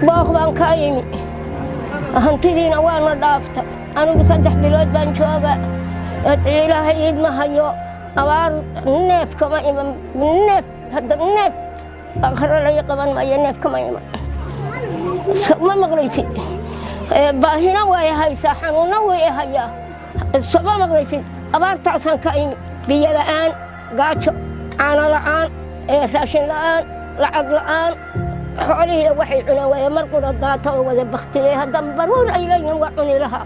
booq baan ka imi hantidiina waana dhaaftay anigu 3 bilood baan joogaa ilaahay idma hayo abaar neef kama iman neef hadda neef akhra la qaban maayo neef kama iman ma maqlaysid baahina way haysaa xanuuna way hayaa sama maqlaysid abaartaasaan ka imi biyo la'aan gaajo caano la'aan raashin la'aan lacag la'aan xoolihii waxay cunaan way mar qura daata oo wada baktiyay hadda baruur ay leeyihiin waa cuni lahaa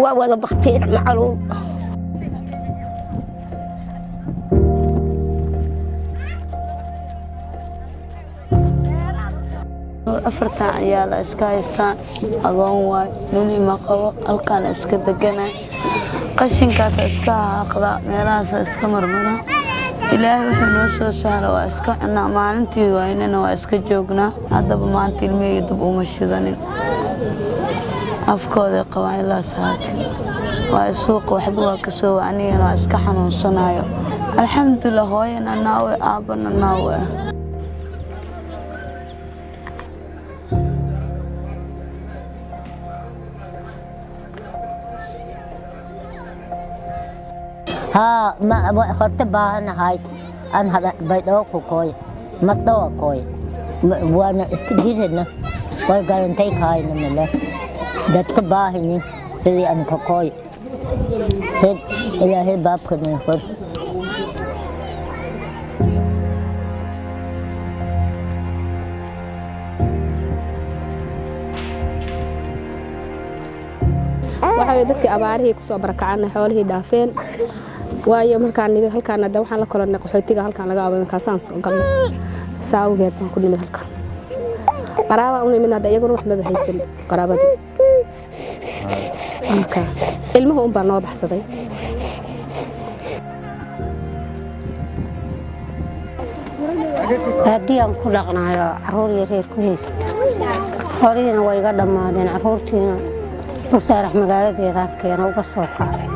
waa wada baktiyay macaluul afarta ciyaal iska haystaan agoon waay nuni ma qabo halkaan iska deganaa qashinkaas iska haaqda meelahaas iska marmara ilaahay wuxuu noo soo saaray waa iska cunaa maalintii waynana waa iska joognaa haddaba maanta ilmihii dib uma shidanin afkooda qabaan ilaa saakin waa suuqa waxba waa ka soo wacniyeen waa iska xanuunsanayo alxamdulillah hooyana naawe aabana naawe ما هرت باهنا هاي أنا بيدوك وكوي ما تدوك كوي وأنا استجيزنا وقالن تيك هاي نملا دتك باهني سيدي أنا كوي هاد إلى هاد باب كنا فر waxay dadkii abaarihii ku soo barakacana xoolihii dhaafeen waayo markaan nidii halkaan hadda waxaan la kolanay qaxootiga halkaan laga aabay markaasaan soo galnay saawgeed baan ku nimid halkaan qaraaba u nimid hadda iyaguna wax ma bahaysan qaraabadii marka ilmuhu un baa noo baxsaday haddii aan ku dhaqnayo caruur iyo reer ku haysto horiina way iga dhammaadeen caruurtiina Tusaarax magaaladeedaan keena uga soo qaaday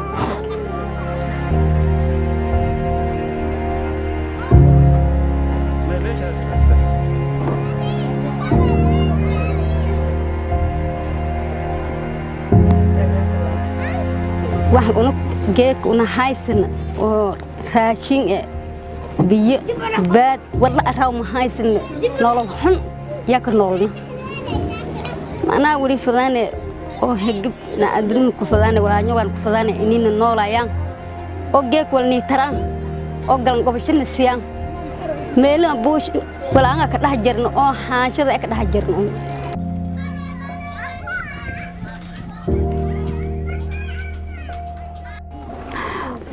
wax una geek una haysan oo raashin biyo baad wala araw ma haysan nolol xun yaa ka noolni manaa wali fadane oo hegib na adrin ku fadane wala ñogan ku fadane inina noolayaan oo geek walni taraan oo galan gobashana siyaan meelaha buush wala anga ka dhax jirno oo haanshada ka dhax jirno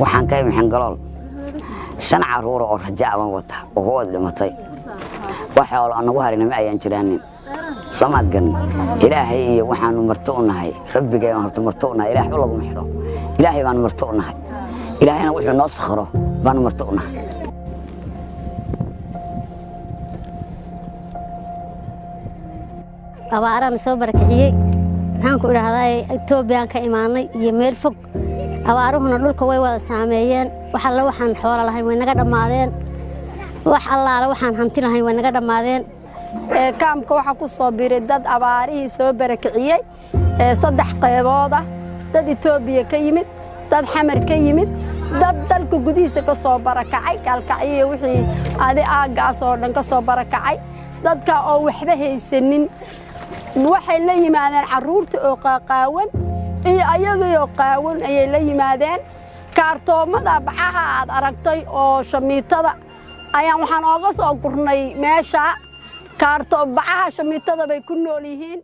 waxaan ka imixin galool 5 caruur oo rajaaban wata oo wad dhimatay waxa oo anagu harina ma ayaan jiraanin samaadgan ilaahay iyo waxaanu marto u nahay rabbigay aan horta marto u nahay ilaahay lagu xiro ilaahay baan marto u nahay ilaahayna wuxuu noo sakhro baan marto u nahay abaarana soo barakiciyay waxaan ku idhaahdaa Itoobiya ka imaanay iyo meel fog abaaruhuna dhulka way wada saameeyeen waxa la waxaan xoolo lahayn way naga dhamaadeen wax allaala waxaan hanti lahayn way naga dhamaadeen kaamka waxa ku soo biiray dad abaarihii soo barakiciyay 3 qaybood ah dad Itoobiya ka yimid dad xamar ka yimid dad dalka gudihiisa ka soo barakacay kalkacay wixii aagaas oo dhan ka soo barakacay dadka oo waxba haysanin waxay la yimaadeen caruurta oo qaaqaawan iyo ayagoo qaawan ayay la yimaadeen kaartoomada bacaha aad aragtay oo shamiitada ayaan waxaan ooga soo gurnay meesha kaarto bacaha shamiitada bay ku nool yihiin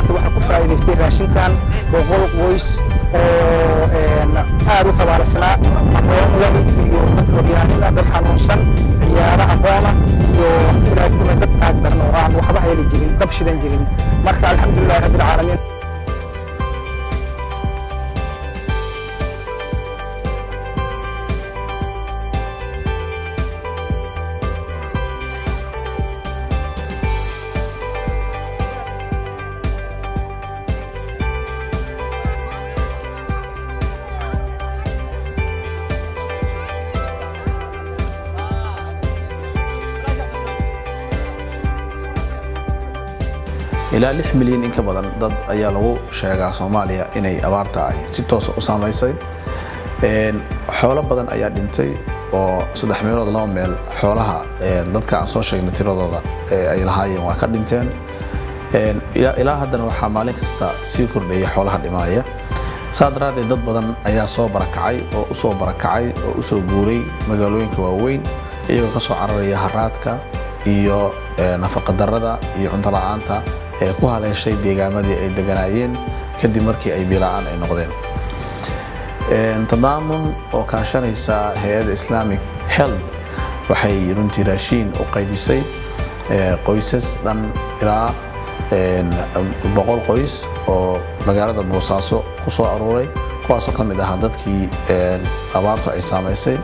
maanta waxaa ku faa'iidaystay raashinkan 100 qoys oo aad u tabaalasnaa aqoon leh iyo dad rabyaanina dad xanuunsan ciyaaro aqoona iyo ilaa kuna dad taag daran oo aan waxba heli jirin dab shidan jirin marka alxamdulillahi rabbil caalamiin ilaa 6 milyan in ka badan dad ayaa lagu sheegaa Soomaaliya inay abaarta ay si toos ah u saameysay xoolo badan ayaa dhintay oo 3 meelood laba meel xoolaha dadka aan soo sheegnay tiradooda ay lahaayeen waa ka dhinteen ilaa haddana waxaa maalin kasta sii kordhaya xoolaha dhimaaya saadaraadee dad badan ayaa soo barakacay oo u soo guuray magaalooyinka waaweyn iyagoo ka soo cararaya haraadka iyo nafaqa darrada iyo cunto la'aanta ee ku haleeshay deegaamadii ay deganaayeen kadib markii ay biila'aan ay noqdeen tadaamun oo kaashanaysa hay'adda Islamic Health waxay runtii raashin u qaybisay qoysas dhan ilaa 100 qoys oo magaalada Boosaaso ku soo aruuray kuwaasoo ka mid ah dadkii abaartu ay saameysay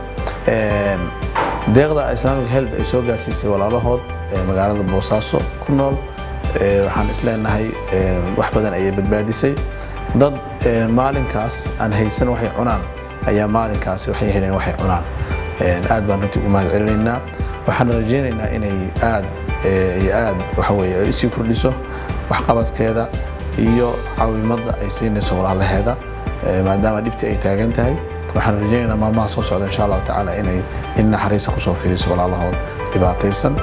deeqda Islamic Health ay soo gaarsiisay walaalahood magaalada Boosaaso ku nool waxaan isleenahay wax badan ay badbaadisay dad maalinkaas aan haysan waxay cunaan ayaa maalinkaas waxay heleen waxay cunaan aad baan runtii u mahadcelinaynaa waxaan rajaynaynaa inay aad waxa weeye ay sii kordhiso waxqabadkeeda iyo caawimada ay siinayso walaalaheeda maadaama dhibti ay taagan tahay waxaan rajaynaynaa maalmaha soo socda insha Allah taala inay naxariis ku soo fiiriso walaalahood dhibaataysan